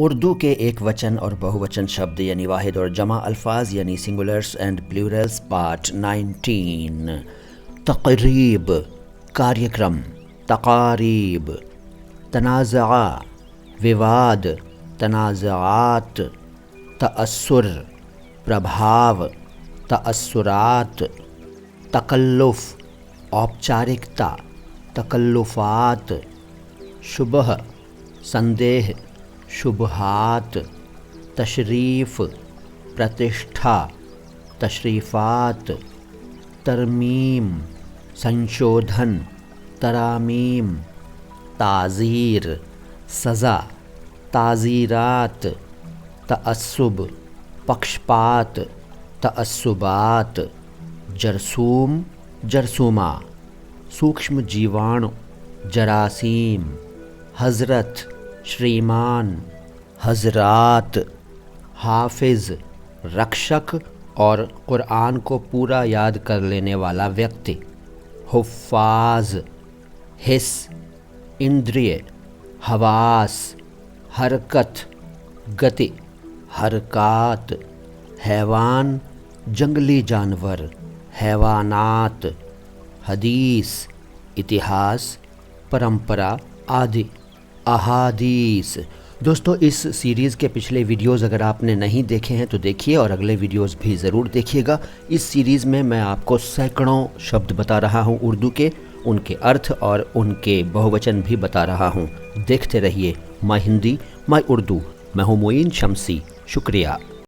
उर्दू के एक वचन और बहुवचन शब्द यानी वाहिद और जमा अल्फाज यानी सिंगुलर्स एंड प्लूरल्स पार्ट 19। तक़रीब कार्यक्रम, तक़ारीब, तनाज़ा विवाद, तनाज़ात, तअस्सुर प्रभाव, तअस्सुरात, तकल्लुफ़ औपचारिकता, तकल्लुफ़ात, शुबह संदेह, शुबहात, तशरीफ़ प्रतिष्ठा, तशरीफ़ात, तरमीम संशोधन, तरामीम ताज़ीर सज़ा, ताज़ीरात, तअस्सुब पक्षपात, तअस्सुबात, जरसूम जरसूमा, सूक्ष्म जीवाणु, जरासीम, हज़रत श्रीमान, हज़रात, हाफिज़ रक्षक और क़ुरआन को पूरा याद कर लेने वाला व्यक्ति, हुफ़्फ़ाज़ हिस्स इंद्रिय, हवास हरकत गति, हरकात हैवान जंगली जानवर, हैवानात, हदीस इतिहास, परंपरा आदि, अहादीस। दोस्तों, इस सीरीज़ के पिछले वीडियोज़ अगर आपने नहीं देखे हैं तो देखिए और अगले वीडियोज़ भी ज़रूर देखिएगा। इस सीरीज़ में मैं आपको सैकड़ों शब्द बता रहा हूं उर्दू के, उनके अर्थ और उनके बहुवचन भी बता रहा हूं। देखते रहिए माय हिंदी माय उर्दू। मैं हूं मोइन शम्सी। शुक्रिया।